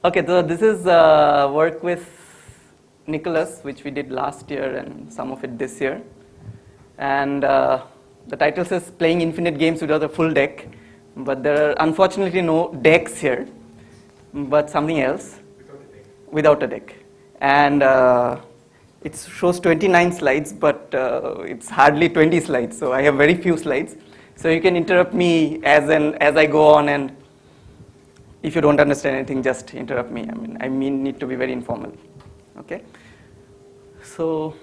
Okay, so this is work with Nicholas, which we did last year and some of it this year. And the title says playing infinite games without a full deck, but there are unfortunately no decks here, but something else without a deck. And it shows 29 slides, but it's hardly 20 slides, so I have very few slides. So you can interrupt me as I go on, and if you don't understand anything, just interrupt me. I mean need to be very informal. Okay. So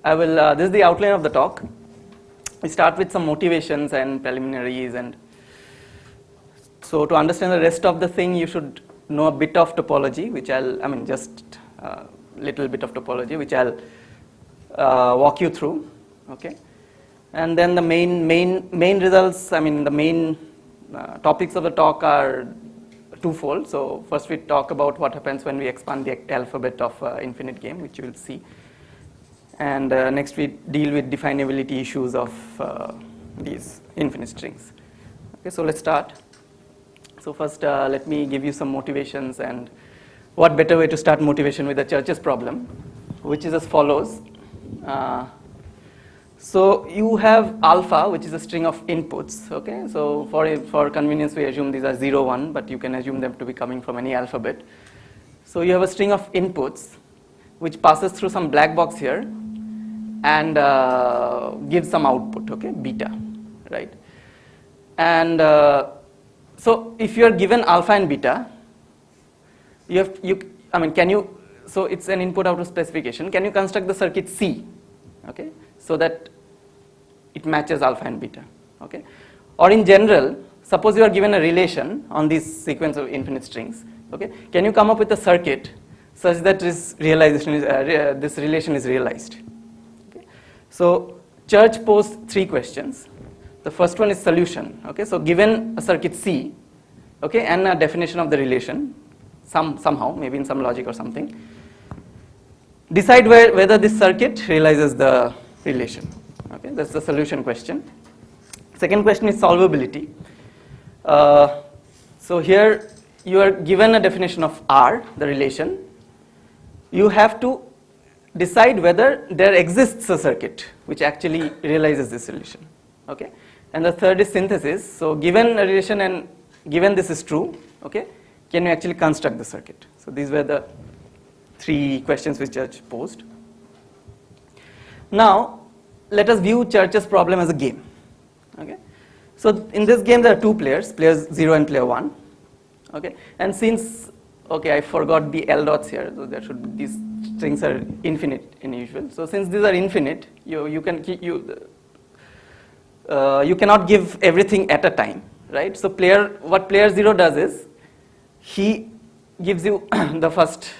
I will. This is the outline of the talk. We start with some motivations and preliminaries, and so to understand the rest of the thing, you should know a bit of topology, which just a little bit of topology, which I'll walk you through. Okay. And then the main results. The main topics of the talk are twofold. So first we talk about what happens when we expand the alphabet of infinite game, which you will see. And next we deal with definability issues of these infinite strings. Okay, so let's start. So first let me give you some motivations, and what better way to start motivation with the Church's problem, which is as follows. So you have alpha, which is a string of inputs. Okay, so for convenience we assume these are 0, 1, but you can assume them to be coming from any alphabet. So you have a string of inputs which passes through some black box here and gives some output. Okay, beta, right? And so if you are given alpha and beta, so it's an input output specification. Can you construct the circuit C? Okay, so that it matches alpha and beta. Okay, or in general, suppose you are given a relation on this sequence of infinite strings. Okay, can you come up with a circuit such that this relation is realized? Okay, so Church posed 3 questions. The first one is solution. Okay, so given a circuit C, okay, and a definition of the relation, somehow, maybe in some logic or something, decide whether this circuit realizes the relation. Okay, that's the solution question. Second question is solvability. So here you are given a definition of R, the relation. You have to decide whether there exists a circuit which actually realizes this relation. Okay, and the third is synthesis. So given a relation and given this is true, okay, can you actually construct the circuit? So these were the 3 questions which Church posed. Now, let us view Church's problem as a game. Okay, so in this game there are 2 players, players 0 and player 1. Okay, and since I forgot the L dots here, so there should be, these strings are infinite in usual. So since these are infinite, you cannot give everything at a time, right? So what player 0 does is he gives you the first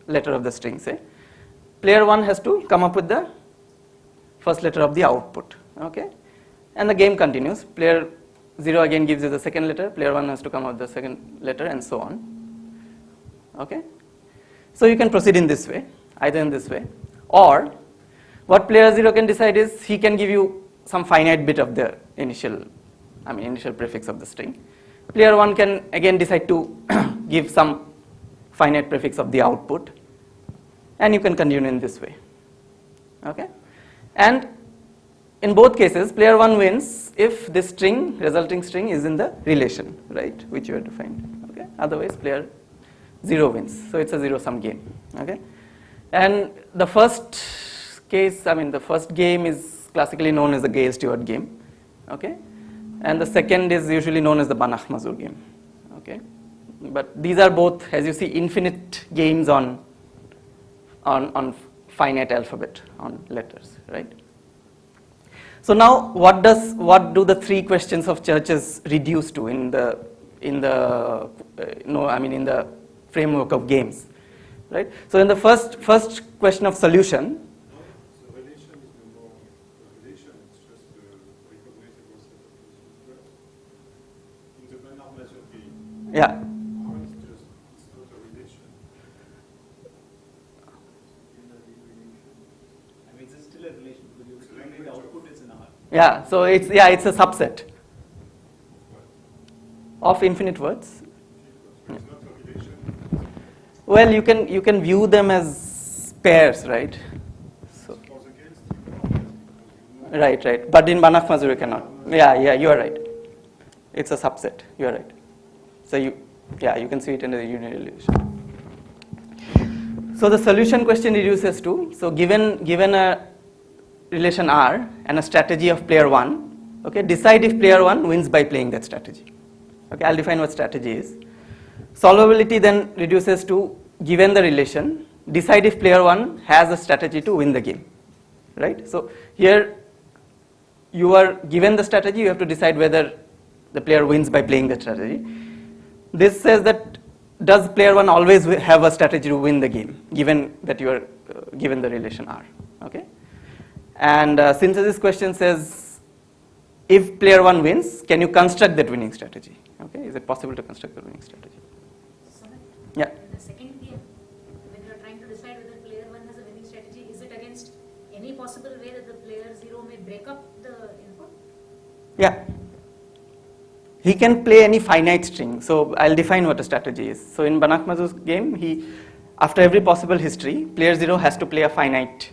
letter of the string, say. Player 1 has to come up with the first letter of the output. Okay, and the game continues. Player 0 again gives you the second letter, player 1 has to come up with the second letter, and so on. Okay, so you can proceed in this way, either in this way, or what player 0 can decide is he can give you some finite bit of the initial prefix of the string. Player 1 can again decide to give some finite prefix of the output, and you can continue in this way. Okay, and in both cases player 1 wins if this resulting string is in the relation, right, which you have defined. Okay, otherwise player 0 wins. So it's a 0-sum game. Okay, and the first case, the first game is classically known as the Gay-Stewart game. Okay, and the second is usually known as the Banach-Mazur game. Okay, but these are both, as you see, infinite games on finite alphabet, on letters, right? So now, what do the 3 questions of Church's reduce to in the framework of games, right? So in the first question of solution. So relation is no more a relation; it's just a recognizable set of instructions. In the Banach-Mazur game, Yeah. R is just it's not a relation. It's still a relation because the output is in R. Yeah. So it's a subset of infinite words. It's not a relation. Well, you can view them as pairs, right? So, Suppose against you know, because you know right. But in Banach Mazur you cannot. Yeah, you are right. It's a subset. You are right. So you can see it in the union relation. So the solution question reduces to, so given a relation R and a strategy of player 1, okay, decide if player 1 wins by playing that strategy. Okay, I'll define what strategy is. Solvability then reduces to, given the relation, decide if player 1 has a strategy to win the game. Right? So here you are given the strategy, you have to decide whether the player wins by playing the strategy. This says that does player 1 always have a strategy to win the game, given that you are given the relation R. Okay? And synthesis question says, if player 1 wins, can you construct that winning strategy? Okay? Is it possible to construct the winning strategy? Yeah. In the second game, when you are trying to decide whether player 1 has a winning strategy, is it against any possible way that the player 0 may break up the input? Yeah. He can play any finite string. So I'll define what a strategy is. So in Banach Mazur's game, after every possible history, player 0 has to play a finite.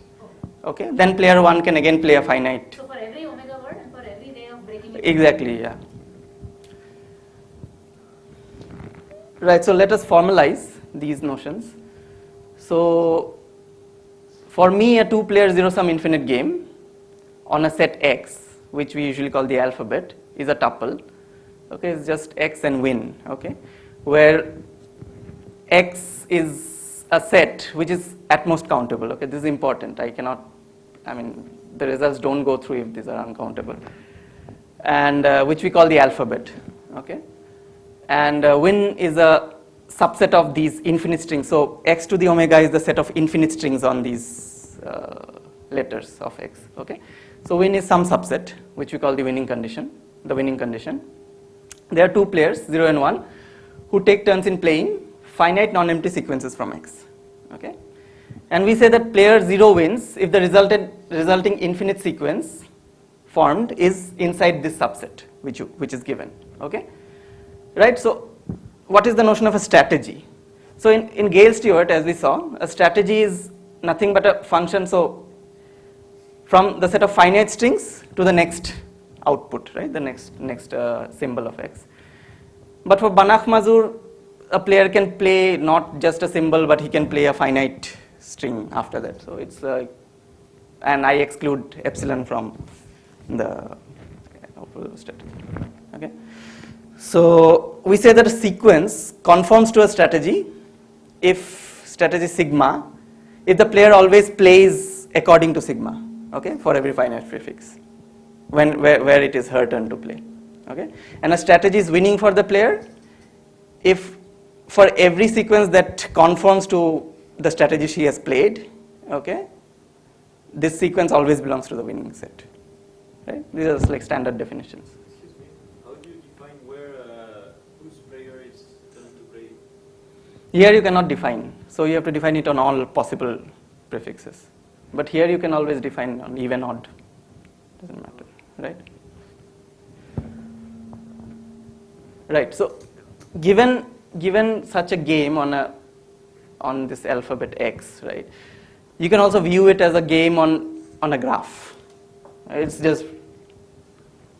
Okay? Then player 1 can again play a finite. So for every omega word and for every way of breaking it. Exactly, yeah. Right, so let us formalize these notions. So for me, a two-player zero-sum infinite game on a set X, which we usually call the alphabet, is a tuple. Okay, it's just X and win. Okay, where X is a set which is at most countable. Okay, this is important. The results don't go through if these are uncountable, and which we call the alphabet. Okay, and win is a subset of these infinite strings. So X to the omega is the set of infinite strings on these letters of X. Okay, so win is some subset which we call the winning condition. The winning condition. There are two players, 0 and 1, who take turns in playing finite non-empty sequences from X. Okay? And we say that player 0 wins if the resulting infinite sequence formed is inside this subset which is given. Okay? Right? So what is the notion of a strategy? So in Gale-Stewart, as we saw, a strategy is nothing but a function, so from the set of finite strings to the next output, right? The next symbol of X. But for Banach Mazur, a player can play not just a symbol, but he can play a finite string after that. So it's and I exclude epsilon from the strategy. Okay. So we say that a sequence conforms to a strategy if strategy sigma, if the player always plays according to sigma. Okay, for every finite prefix. Where it is her turn to play. Okay? And a strategy is winning for the player if for every sequence that conforms to the strategy she has played, okay, this sequence always belongs to the winning set. Right? These are like standard definitions. Excuse me, how do you define whose prayer is turn to pray? Here you cannot define. So you have to define it on all possible prefixes. But here you can always define on even, odd. Doesn't matter. Right? Right. So, given such a game on this alphabet X, right? You can also view it as a game on a graph. It's just,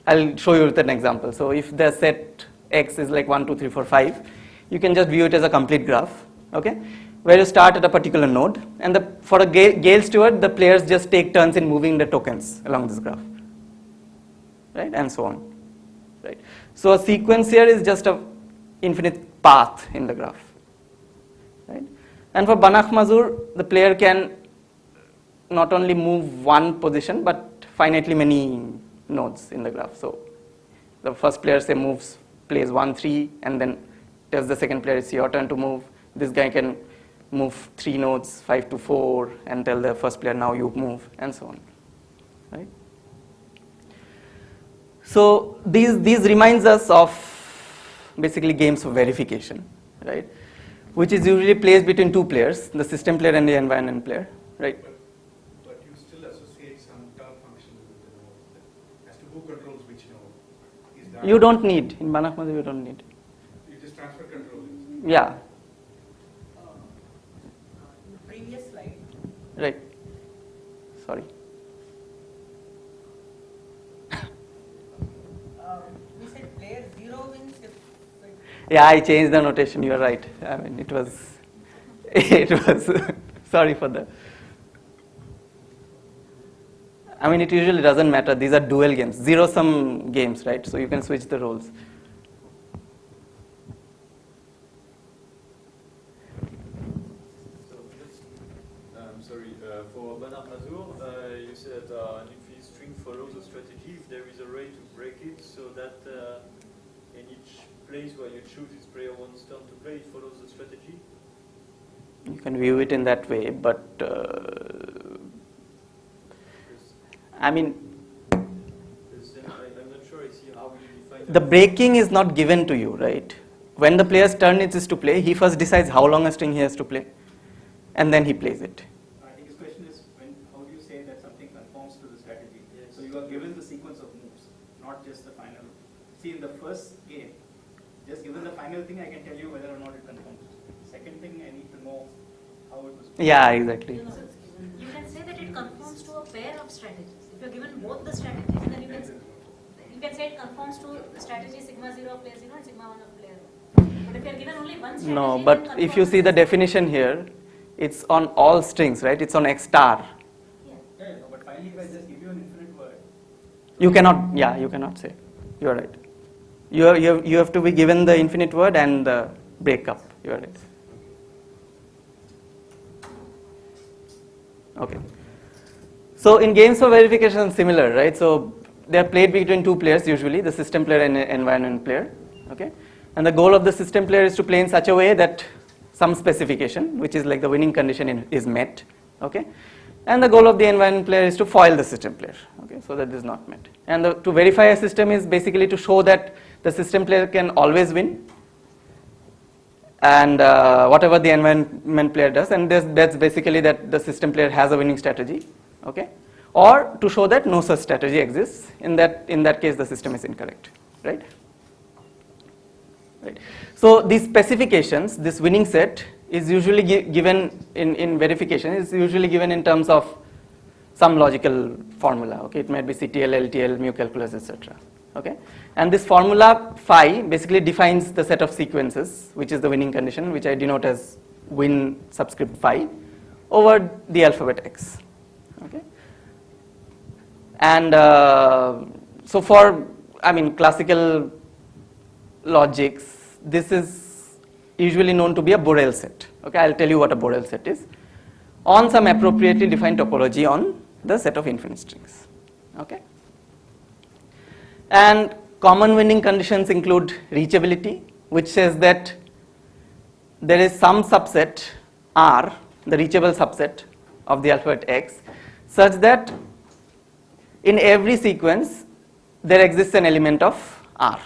I'll show you with an example. So, if the set X is like 1, 2, 3, 4, 5, you can just view it as a complete graph. Okay? Where you start at a particular node, and for a Gale-Stewart, the players just take turns in moving the tokens along this graph. Right, and so on. Right. So a sequence here is just a infinite path in the graph. Right. And for Banach Mazur, the player can not only move one position but finitely many nodes in the graph. So the first player say plays 1, 3, and then tells the second player it's your turn to move. This guy can move 3 nodes, 5 to 4, and tell the first player now you move, and so on. Right. So these reminds us of basically games of verification, right? Which is usually placed between two players, the system player and the environment player, right? But you still associate some term function with the node. As to who controls which node. Is that You don't need, in Banach Mazur you don't need. you just transfer control. Yeah. Right. Sorry. We said player 0 wins if Yeah, I changed the notation. You are right. I mean, it was, it was. Sorry for that. I mean, it usually doesn't matter. These are dual games, zero-sum games, right? So you can switch the roles. So just, I'm sorry, for Bernard Mazur, you said an infinite string follows a strategy if there is a way to break it so that in each place where you choose its player one's turn to play, it follows the strategy? You can view it in that way, but I mean, Because then I'm not sure I see how you define the breaking is not given to you, right? When the player's turn it is to play, he first decides how long a string he has to play, and then he plays it. I think his question is, how do you say that something conforms to the strategy? Yes. So you are given the sequence of moves, not just the final. See, in the first game, just given the final thing, I can tell you whether or not it conforms. Second thing, I need to know how it was played. Yeah, exactly. You can say that it conforms to a pair of strategies. If you're given both the strategies, then you can say it conforms to the strategy sigma 0 of player 0 and sigma 1 of player 1. But if you're given only one strategy, No, then but if you conforms see the to- definition here, it's on all strings, right? It's on X star. Yeah. Yeah, no, but finally, if I just give you an infinite word, You cannot, yeah, you cannot say. You are right. You have to be given the infinite word and the breakup. You are right. Okay. So in games for verification, similar, right? So they are played between two players usually, the system player and environment player. Okay. And the goal of the system player is to play in such a way that some specification, which is like the winning condition, is met. Okay. And the goal of the environment player is to foil the system player. Okay. So that is not met. And to verify a system is basically to show that the system player can always win. And whatever the environment player does, and that's basically that the system player has a winning strategy, okay? Or to show that no such strategy exists. In that case, the system is incorrect, right? Right. So these specifications, this winning set is usually given in verification. Is usually given in terms of some logical formula. Okay, it might be CTL, LTL, mu calculus, etc. Okay, and this formula phi basically defines the set of sequences, which is the winning condition, which I denote as win subscript phi over the alphabet X. Okay, and so for classical logics, this is usually known to be a Borel set. Okay, I'll tell you what a Borel set is on some appropriately defined topology on the set of infinite strings. Okay. And common winning conditions include reachability, which says that there is some subset R, the reachable subset of the alphabet X, such that in every sequence there exists an element of R.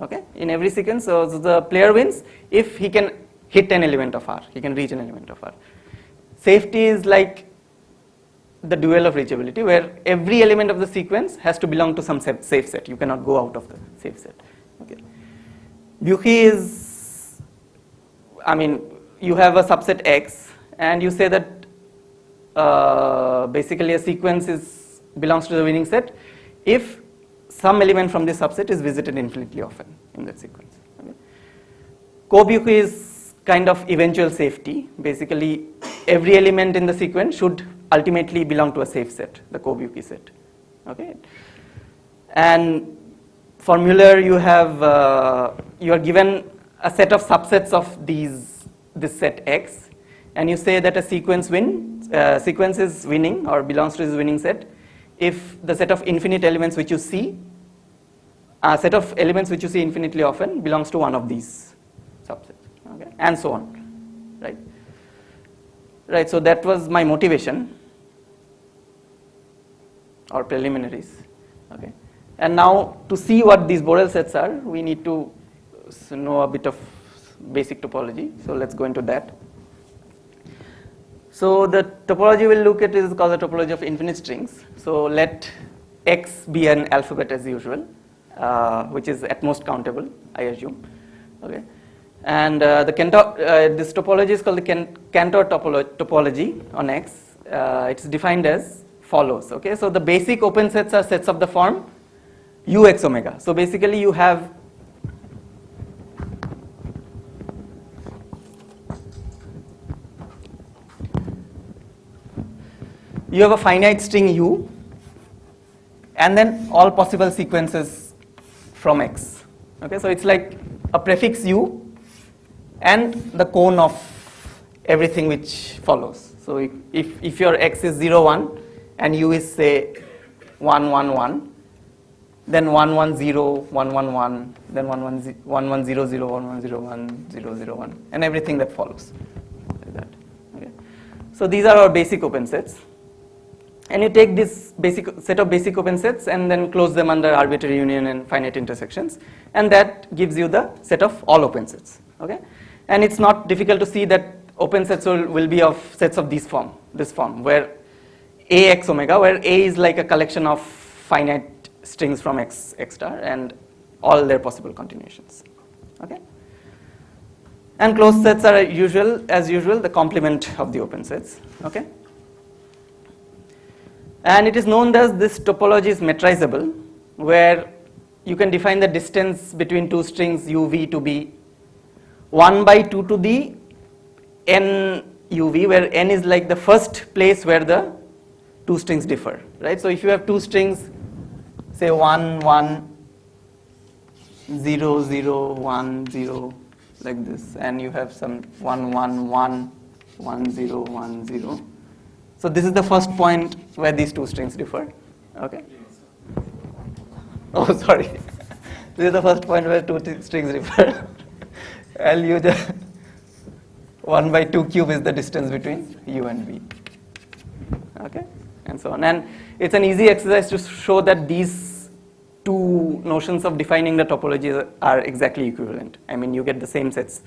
Okay, in every sequence, so the player wins if he can hit an element of R, he can reach an element of R. Safety is like the dual of reachability, where every element of the sequence has to belong to some safe set. You cannot go out of the safe set. Okay. Buchy is, you have a subset X, and you say that basically a sequence belongs to the winning set if some element from this subset is visited infinitely often in that sequence. Okay. Co-Buchy is kind of eventual safety. Basically, every element in the sequence should ultimately belong to a safe set, the Co-Buchy set. Okay, and for Mueller, you are given a set of subsets of this set X, and you say that a sequence is winning or belongs to this winning set if the set of infinite elements which you see, a set of elements which you see infinitely often belongs to one of these subsets. Okay, and so on, right? Right. So that was my motivation or preliminaries. Okay, and now to see what these Borel sets are, we need to know a bit of basic topology. So let's go into that. So the topology we'll look at is called the topology of infinite strings. So let X be an alphabet as usual, which is at most countable, I assume. Okay, and this topology is called the Cantor topology on X, it's defined as follows. Okay, so the basic open sets are sets of the form Ux omega. So basically you have a finite string U and then all possible sequences from X. Okay, so it's like a prefix U and the cone of everything which follows. So if your X is 0, 1 and U is say 1, 1, 1, then 1, 1, 0, 1, 1, 1, then 1, 1, 0, 0, 1, 1, 0, 1, 0, 0, 1, and everything that follows. Like that. Okay. So these are our basic open sets. And you take this basic set of basic open sets and then close them under arbitrary union and finite intersections, and that gives you the set of all open sets. Okay, and it's not difficult to see that open sets will be of sets of this form, where Ax omega, where A is like a collection of finite strings from X star and all their possible continuations. Okay, and closed sets are as usual the complement of the open sets. Okay. And it is known that this topology is metrizable, where you can define the distance between two strings uv to be 1 by 2 to the n uv, where n is like the first place where the two strings differ, right? So if you have two strings, say 1, 1, 0, 0, 1, 0, like this, and you have some 1, 1, 1, 1, 0, 1, 0. So this is the first point where these two strings differ. Okay. Oh, sorry. This is the first point where two strings differ. I'll use 1 by 2 cube is the distance between u and v. Okay, and so on. And it's an easy exercise to show that these two notions of defining the topology are exactly equivalent. I mean, you get the same sets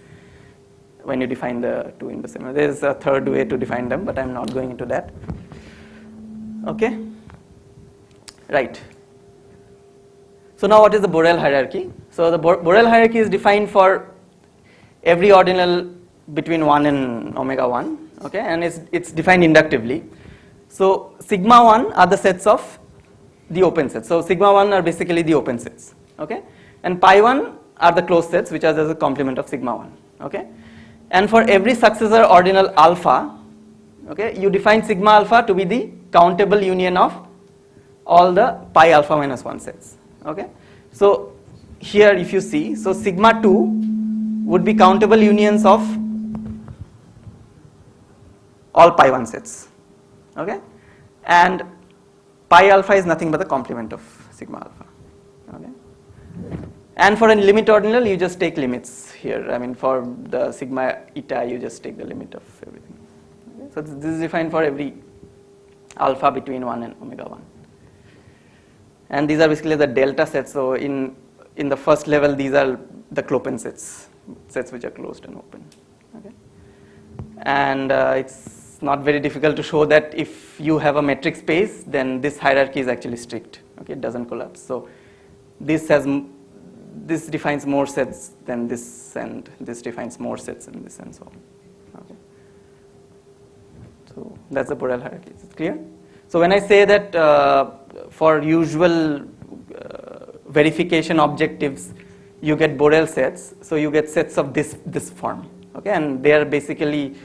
when you define the two in the same way. There is a third way to define them, but I'm not going into that. Okay? Right. So now what is the Borel hierarchy? So the Borel hierarchy is defined for every ordinal between 1 and omega 1, okay, and it's defined inductively. So sigma 1 are the sets of the open sets. So sigma 1 are basically the open sets, okay, and pi 1 are the closed sets, which are as a complement of sigma 1, okay. And for every successor ordinal alpha, okay, you define sigma alpha to be the countable union of all the pi alpha minus 1 sets. Okay, so here if you see, so sigma 2 would be countable unions of all pi 1 sets. Okay, and pi alpha is nothing but the complement of sigma alpha. Okay. And for a limit ordinal, you just take limits here. I mean, for the sigma eta, you just take the limit of everything. Okay? So this is defined for every alpha between 1 and omega 1. And these are basically the delta sets. So in the first level, these are the Clopen sets which are closed and open. Okay? And it's not very difficult to show that if you have a metric space, then this hierarchy is actually strict. Okay, it doesn't collapse. So this defines more sets than this, and this defines more sets than this, and so on. Okay. So that's the Borel hierarchy. Is it clear? So when I say that for usual verification objectives, you get Borel sets, so you get sets of this form. Okay, and they are basically,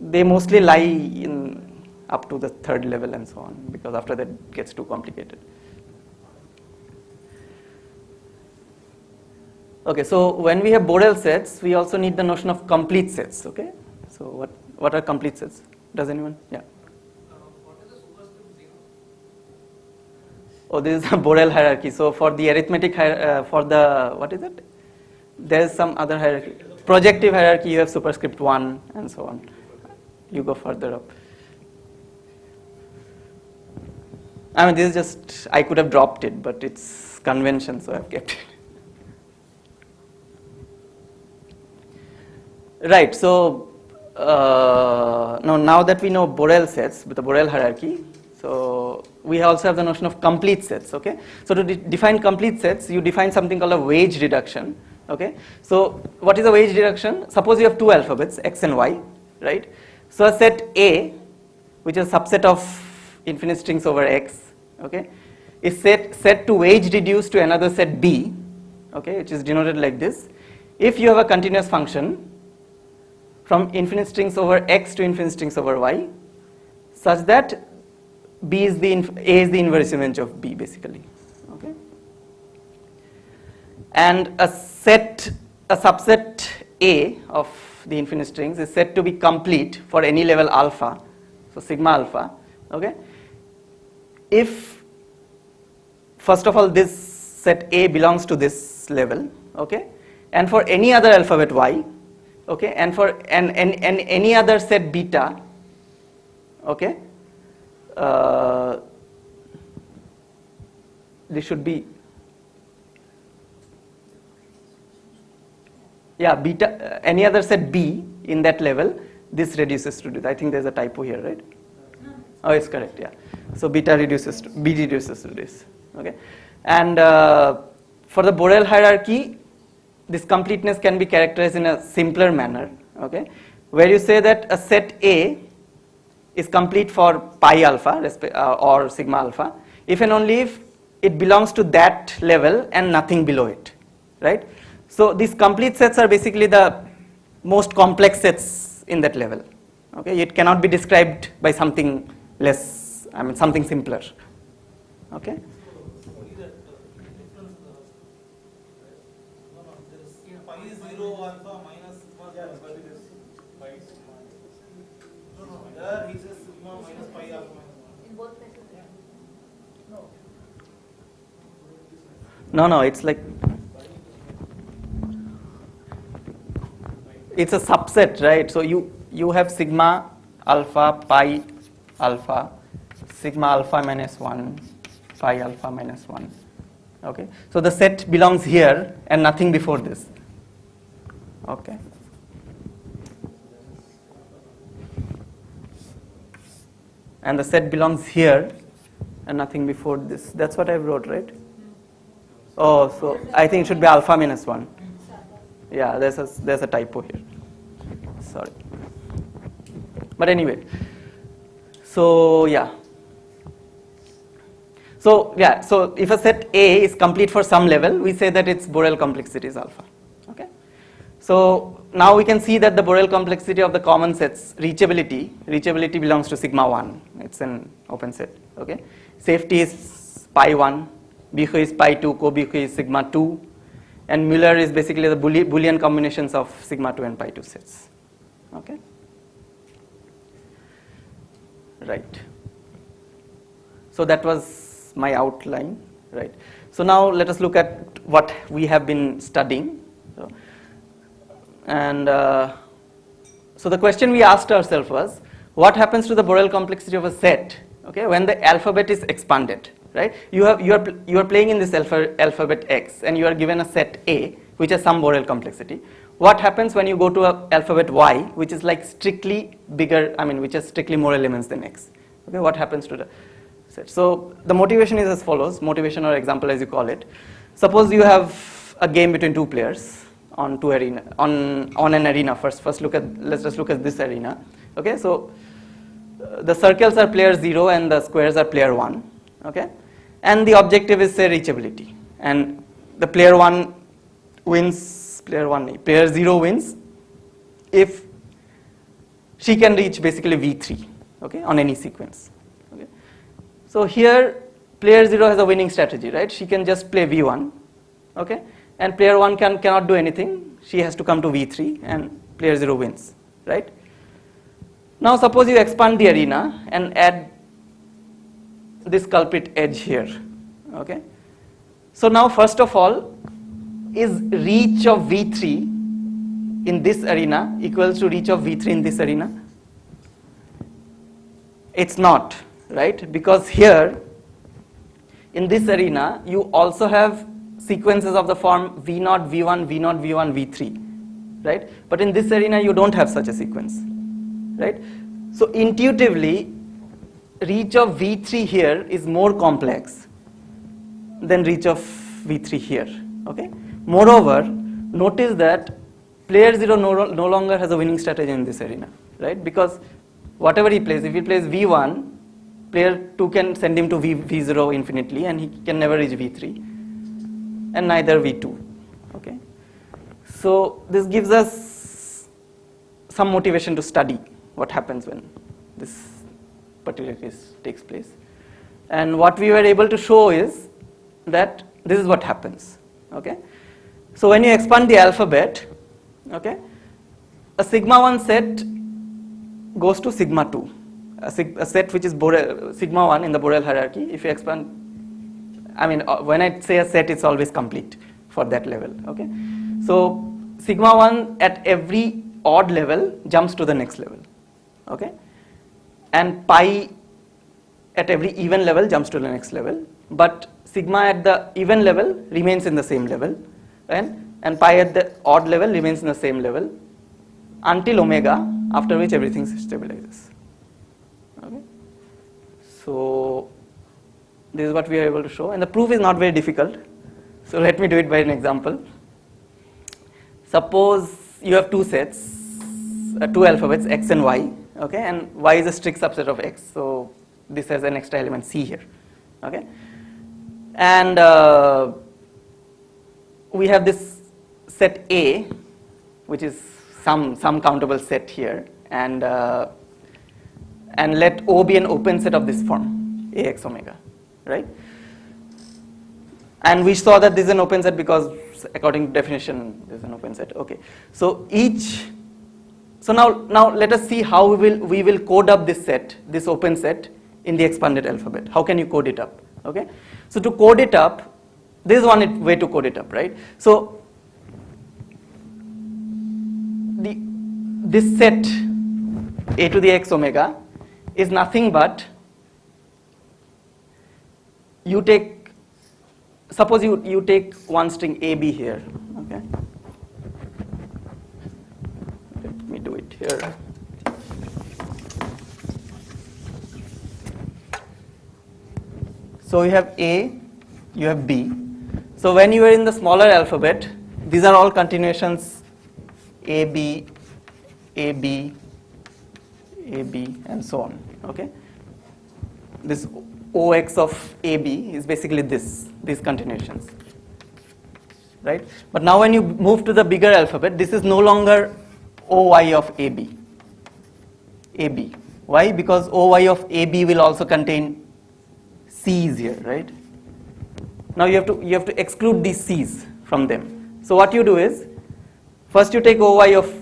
they mostly lie in up to the third level and so on, because after that it gets too complicated. Okay, so when we have Borel sets, we also need the notion of complete sets. Okay, so what are complete sets? Does anyone? Yeah. What is the superscript 0? Oh, this is a Borel hierarchy. So for the arithmetic for the, what is it? There is some other hierarchy. Projective hierarchy, you have superscript 1 and so on. You go further up. I mean, this is just, I could have dropped it, but it's convention, so I've kept it. Right, so now that we know Borel sets with the Borel hierarchy, so we also have the notion of complete sets. Okay, so to define complete sets, you define something called a wage reduction. Okay, so what is a wage reduction? Suppose you have two alphabets, X and Y, right? So a set A which is a subset of infinite strings over X, okay, is set to age reduce to another set B, okay, which is denoted like this. If you have a continuous function from infinite strings over X to infinite strings over Y, such that A is the inverse image of B, basically, okay. And a subset A of the infinite strings is said to be complete for any level alpha, so sigma alpha, okay, if first of all this set A belongs to this level, okay, and for any other alphabet Y, okay, and for any other set beta, okay, this should be, yeah, beta, any other set B in that level, this reduces to this. I think there's a typo here, right? Oh, it's correct, yeah. So beta reduces to, B reduces to this, okay. And for the Borel hierarchy, this completeness can be characterized in a simpler manner, okay, where you say that a set A is complete for pi alpha or sigma alpha, if and only if it belongs to that level and nothing below it, right? So these complete sets are basically the most complex sets in that level, okay. It cannot be described by something less, I mean something simpler, okay. Only that difference there is pi 0 alpha minus sigma. Yeah, but it is pi sigma. No, there he says sigma minus pi alpha minus 1. In both places. No, it's like, it's a subset, right? So you have sigma alpha, pi alpha, sigma alpha minus 1, pi alpha minus 1, okay? So the set belongs here and nothing before this, okay? And the set belongs here and nothing before this. That's what I wrote, right? Oh, so I think it should be alpha minus 1. Yeah, there's a typo here. Sorry. But anyway, so yeah. So if a set A is complete for some level, we say that its Borel complexity is alpha. Okay. So now we can see that the Borel complexity of the common sets, reachability belongs to sigma 1. It's an open set. Okay. Safety is pi 1, Bihu is pi 2, co-Bihu is sigma 2, and Mueller is basically the Boolean combinations of sigma 2 and pi 2 sets. Okay. Right. So that was my outline, right? So now let us look at what we have been studying. So the question we asked ourselves was, what happens to the Borel complexity of a set, okay, when the alphabet is expanded, right? You are playing in this alphabet X, and you are given a set A, which has some Borel complexity. What happens when you go to a alphabet Y, which is like strictly bigger, I mean, which has strictly more elements than X? Okay, what happens to the set? So the motivation is as follows, motivation or example as you call it. Suppose you have a game between two players on an arena. Let's just look at this arena. Okay, so the circles are player 0 and the squares are player 1. Okay, and the objective is say reachability, and the player 1 wins. Player 0 wins if she can reach basically V3, okay, on any sequence. Okay. So here player 0 has a winning strategy, right? She can just play V1, okay, and player 1 cannot do anything. She has to come to V3 and player 0 wins, right? Now suppose you expand the arena and add this culprit edge here, okay? So now first of all, is reach of V3 in this arena equals to reach of V3 in this arena? It's not, right? Because here in this arena you also have sequences of the form V0, V1, V0, V1, V3, right? But in this arena you don't have such a sequence, right? So intuitively reach of V3 here is more complex than reach of V3 here, okay? Moreover, notice that player 0 no longer has a winning strategy in this arena, right? Because whatever he plays, if he plays V1, player 2 can send him to V0 infinitely, and he can never reach V3, and neither V2. Okay, so this gives us some motivation to study what happens when this particular case takes place. And what we were able to show is that this is what happens. Okay, so when you expand the alphabet, okay, a sigma 1 set goes to sigma 2, a set which is sigma 1 in the Borel hierarchy. If you expand, I mean, when I say a set, it's always complete for that level. Okay, so sigma 1 at every odd level jumps to the next level. Okay, and pi at every even level jumps to the next level, but sigma at the even level remains in the same level, and pi at the odd level remains in the same level until omega, after which everything stabilizes. Okay, so this is what we are able to show, and the proof is not very difficult. So let me do it by an example. Suppose you have two sets, two alphabets, x and y, okay, and y is a strict subset of x, so this has an extra element c here, okay, and we have this set A, which is some countable set here, and let O be an open set of this form, Ax omega, right? And we saw that this is an open set because according to definition, this is an open set. Okay, so now let us see how we will code up this set, this open set, in the expanded alphabet. How can you code it up? Okay, so to code it up, this is one way to code it up, right? So this set a to the x omega is nothing but, you take, suppose you take one string AB here, okay? Let me do it here. So you have A, you have B. So when you are in the smaller alphabet, these are all continuations AB, AB, AB, and so on. Okay. This OX of AB is basically these continuations, right? But now when you move to the bigger alphabet, this is no longer OY of AB. AB. Why? Because OY of AB will also contain C's here, right? Now you have to exclude these C's from them. So what you do is, first you take OY of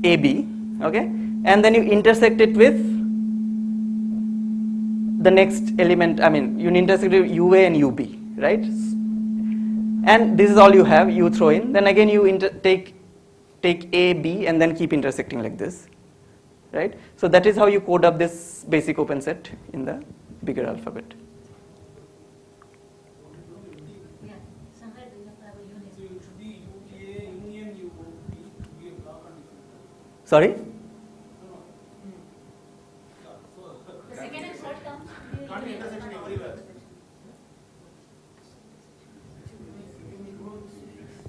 AB, okay, and then you intersect it with the next element. I mean, you intersect it with UA and UB, right? And this is all you have. You throw in. Then again you take A, B, and then keep intersecting like this, right? So that is how you code up this basic open set in the bigger alphabet. Yeah, somewhere you have a unit. So it should be UTA union UOP to be a block and different. Sorry? The second and third terms will be Can't be intersection everywhere.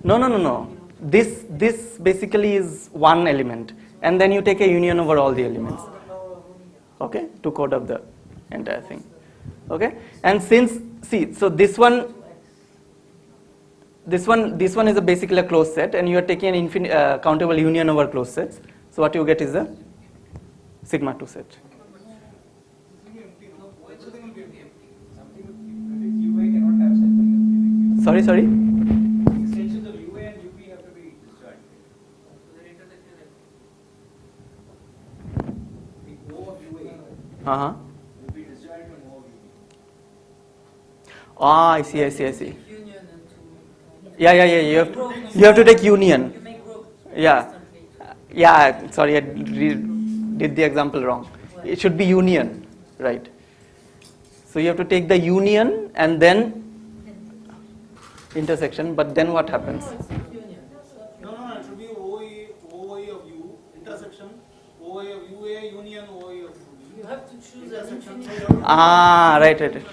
No. This basically is one element, and then you take a union over all the elements, okay, to code up the entire thing, okay. And so this one is basically a closed set, and you are taking an infinite countable union over closed sets. So what you get is a sigma 2 set. Everything will be empty. Something with UA cannot have something. Sorry. Extensions of UA and UP have to be disjoint. The O of UA will be disjoint from O of UP. Ah, I see. Yeah. You have to take union. Yeah. Sorry, I did the example wrong. It should be union, right? So you have to take the union and then intersection. But then what happens? No, it should be OA of U, intersection, OA of UA, union, OA of UB. You have to choose intersection. Ah, right. Yeah. Take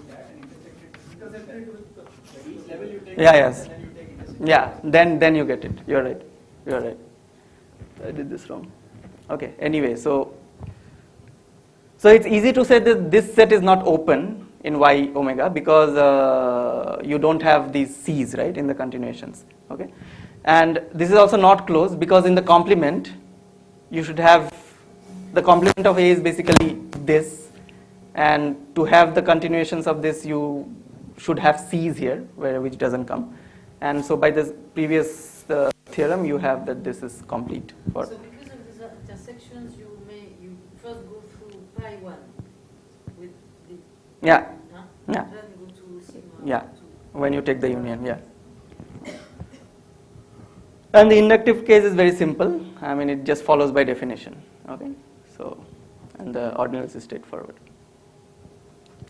that and intersect it with each level you take Yeah, yes. And then you take intersection. Yeah, then you get it. You're right. You're right. I did this wrong. Okay. Anyway, so it's easy to say that this set is not open in Y omega because you don't have these C's, right, in the continuations. Okay. And this is also not closed because in the complement you should have the complement of A is basically this, and to have the continuations of this you should have C's here, which doesn't come. And so by this previous theorem you have that this is complete for. So because of these intersections, you first go through pi 1 with the, Yeah, huh? yeah. Then go to sigma Yeah. 2. When you take the union, yeah. And the inductive case is very simple. I mean, it just follows by definition. Okay, so and the ordinals is straightforward.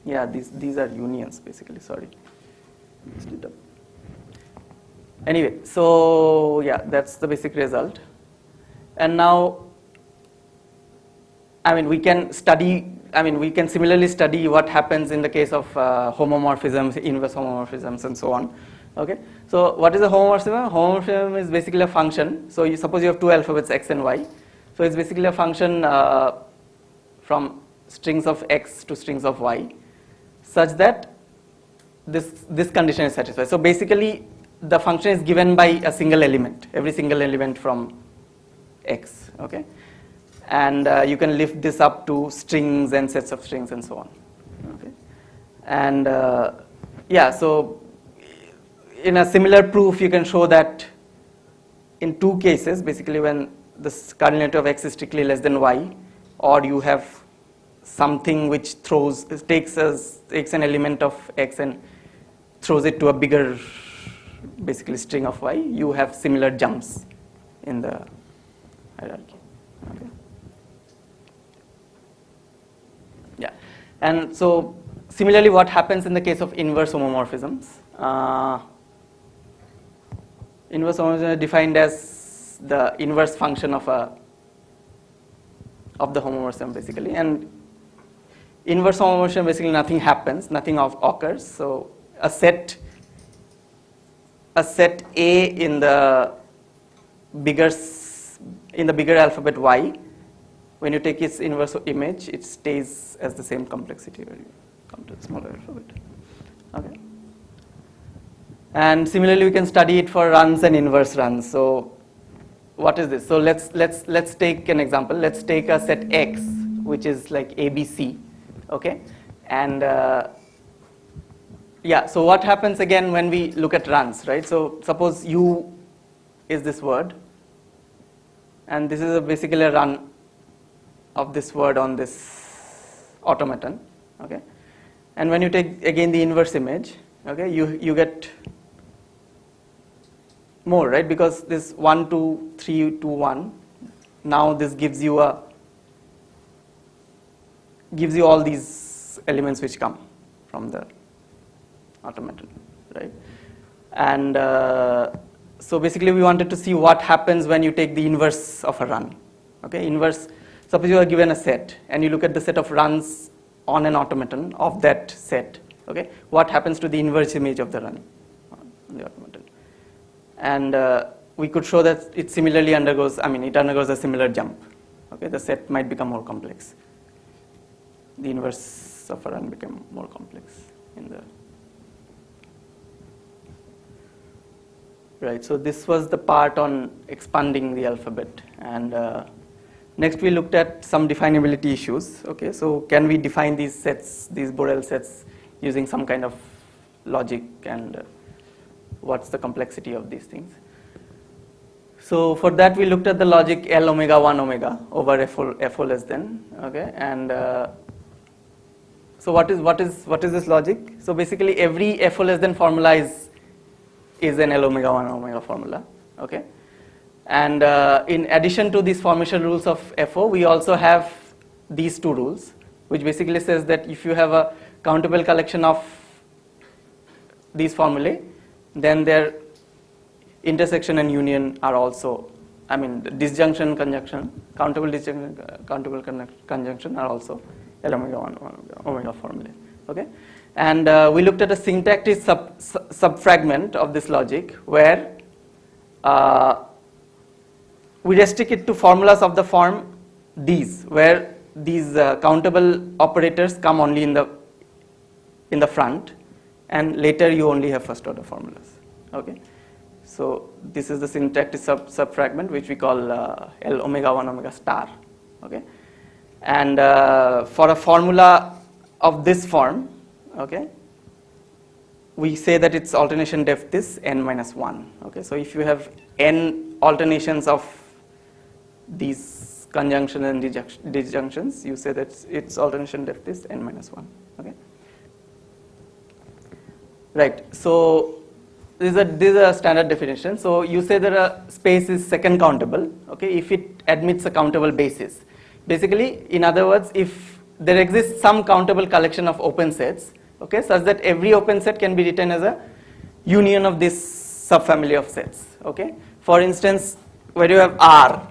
Yeah, these are unions basically. Sorry, mixed it up. Anyway, so yeah, that's the basic result. And now, I mean, we can similarly study what happens in the case of homomorphisms, inverse homomorphisms, and so on. Okay, so what is a homomorphism? Homomorphism is basically a function. So suppose you have two alphabets x and y. So it's basically a function from strings of x to strings of y, such that this condition is satisfied. So basically, the function is given by a single element, every single element from x. Okay. And you can lift this up to strings and sets of strings and so on. Okay. And yeah, so in a similar proof, you can show that in two cases, basically when the cardinality of x is strictly less than y, or you have something which takes an element of x and throws it to a bigger, basically string of y, you have similar jumps in the hierarchy. Okay. Yeah, and so similarly, what happens in the case of inverse homomorphisms? Inverse homomorphism is defined as the inverse function of the homomorphism basically, and inverse homomorphism basically nothing happens, nothing occurs. So a set A in the bigger alphabet y, when you take its inverse image, it stays as the same complexity when you come to the smaller alphabet. Okay. And similarly, we can study it for runs and inverse runs. So what is this? So let's take an example. Let's take a set X, which is like ABC. Okay. And yeah, so what happens again when we look at runs, right? So suppose U is this word, and this is basically a run of this word on this automaton. Okay. And when you take again the inverse image, okay, you get more, right? Because this 1, 2, 3, 2, 1. Now this gives you all these elements which come from the automaton, right? And so basically we wanted to see what happens when you take the inverse of a run. Okay, inverse. Suppose you are given a set and you look at the set of runs on an automaton of that set. Okay, what happens to the inverse image of the run on the automaton? And we could show that it similarly undergoes a similar jump. Okay, the set might become more complex. The inverse of a run become more complex in the right. So this was the part on expanding the alphabet, and next we looked at some definability issues. Okay, so can we define these sets, these Borel sets, using some kind of logic, and what's the complexity of these things? So for that we looked at the logic L omega 1 omega over FO less than. Okay, and so what is this logic? So basically every FO less than formula is an L omega 1 omega formula. Okay, and in addition to these formation rules of FO, we also have these two rules, which basically says that if you have a countable collection of these formulae, then their intersection and union are also, disjunction, conjunction, countable disjunction, countable conjunction are also L omega 1 omega formulae. Okay, And we looked at a syntactic subfragment of this logic where we restrict it to formulas of the form these, where these countable operators come only in the front, and later you only have first order formulas. Okay, so this is the syntactic subfragment which we call L omega 1 omega star. Okay, and for a formula of this form, okay, we say that its alternation depth is n minus 1. Okay, so if you have n alternations of these conjunctions and disjunctions, you say that its alternation depth is n minus 1. Okay, right. So this is a standard definition. So you say that a space is second countable, okay, if it admits a countable basis. Basically, in other words, if there exists some countable collection of open sets, okay, such that every open set can be written as a union of this subfamily of sets. Okay, for instance, where you have R,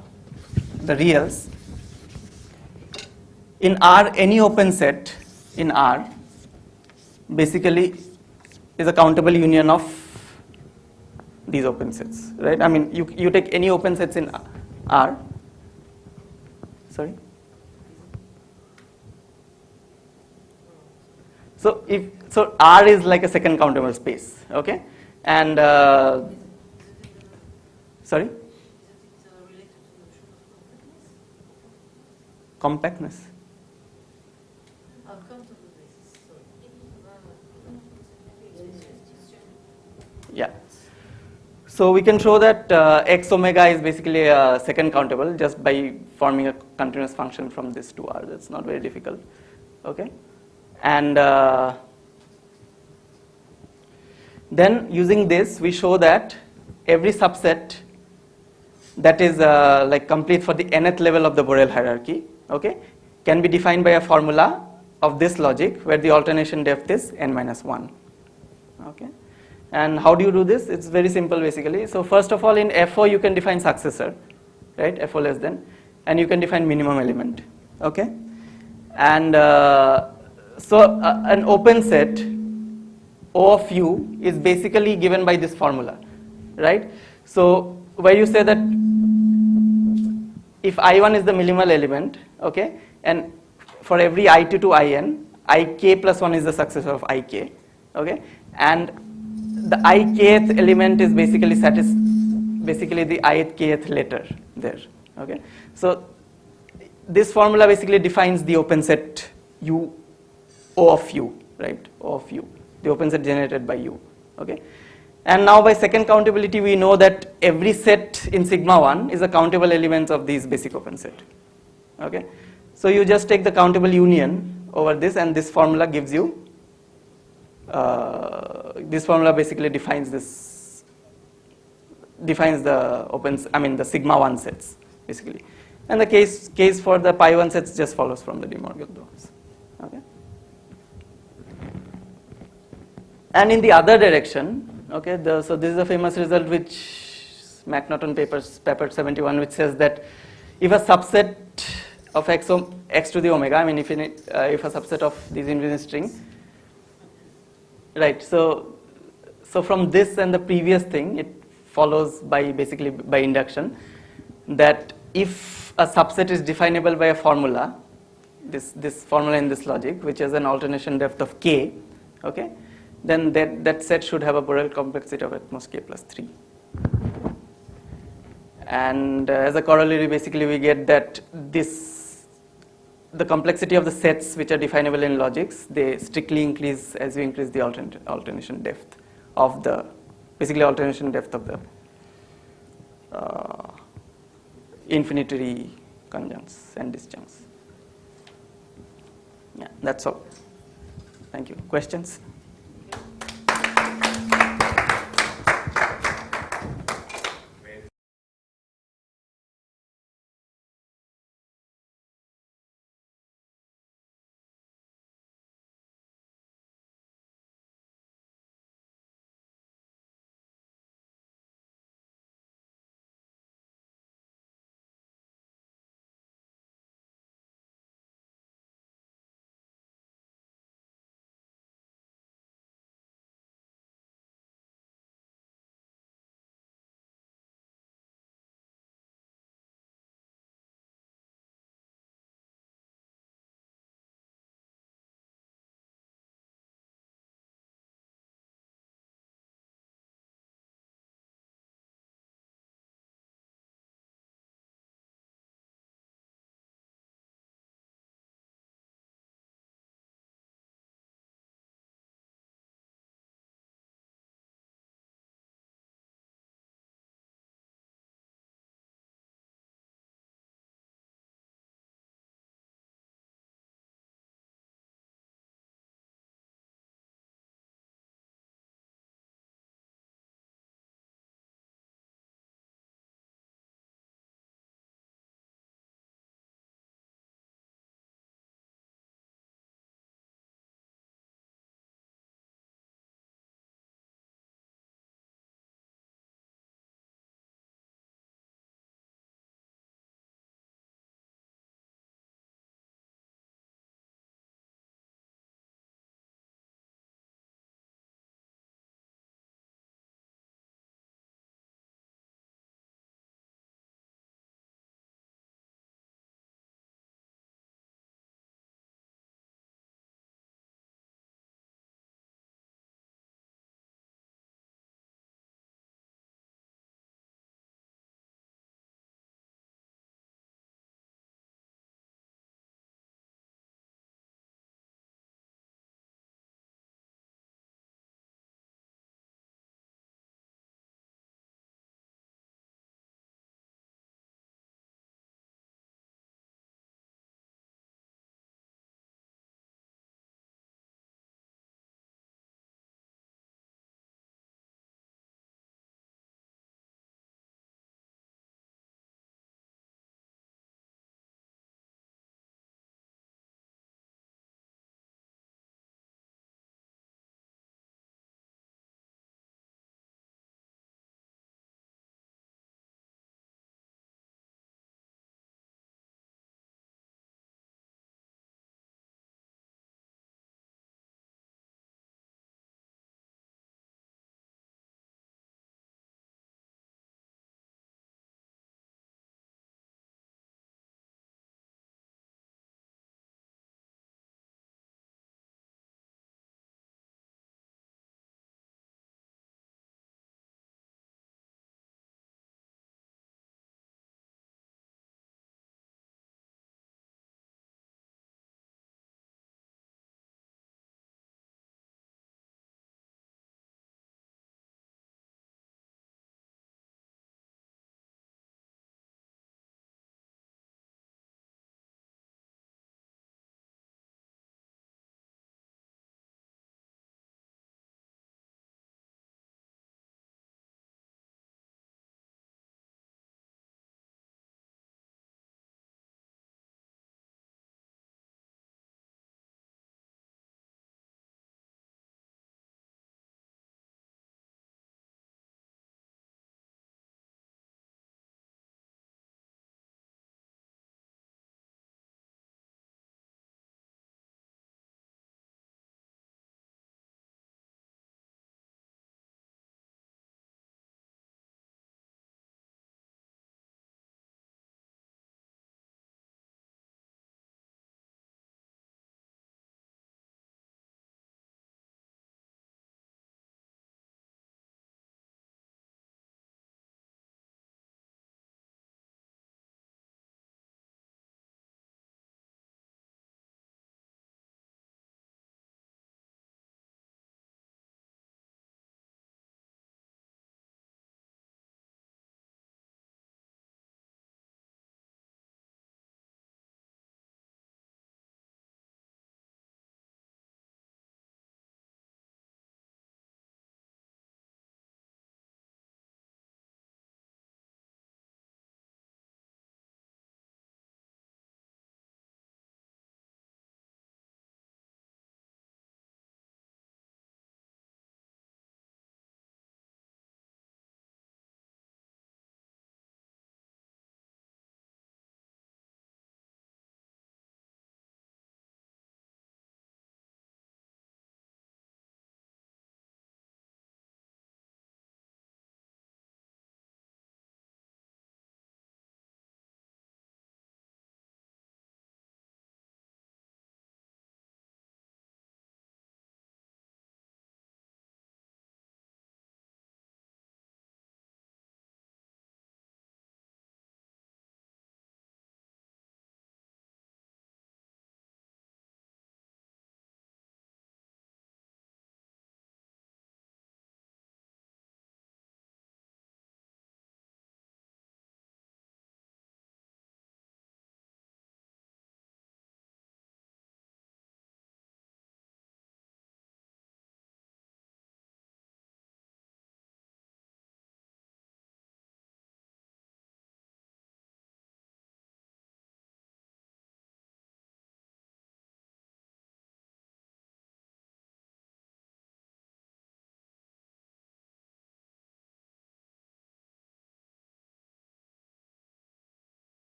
the reals, in R, any open set in R basically is a countable union of these open sets, right? I mean, you take any open sets in R. Sorry. So R is like a second countable space, okay, and sorry, compactness. Yeah. So we can show that x omega is basically a second countable just by forming a continuous function from this to R. That's not very difficult. Okay. And then using this, we show that every subset that is like complete for the nth level of the Borel hierarchy, okay, can be defined by a formula of this logic where the alternation depth is n minus 1. Okay. And how do you do this? It's very simple basically. So first of all, in FO you can define successor, right? FO less than, and you can define minimum element. Okay. And so an open set O of u is basically given by this formula, right? So where you say that if I1 is the minimal element, okay, and for every I2 to In, Ik plus 1 is the successor of Ik, okay, and the ikth element is basically the ith kth letter there, okay. So this formula basically defines the open set U O of u, right? O of u, the open set generated by u, okay. And now by second countability, we know that every set in sigma 1 is a countable element of these basic open set, okay. So you just take the countable union over this, and this formula gives you this formula basically defines the the sigma 1 sets basically, and the case for the pi 1 sets just follows from the De Morgan laws, okay. And in the other direction, okay, so this is a famous result which McNaughton paper 71, which says that if a subset of x to the omega, I mean if a subset of these infinite string, right, so from this and the previous thing, it follows by basically by induction that if a subset is definable by a formula, this formula in this logic, which has an alternation depth of k, okay, then that set should have a Borel complexity of at most k plus 3. And as a corollary, basically we get that the complexity of the sets which are definable in logics, they strictly increase as you increase the alternation depth of the, basically alternation depth of the infinitary conjuncts and disjuncts. Yeah, that's all. Thank you. Questions?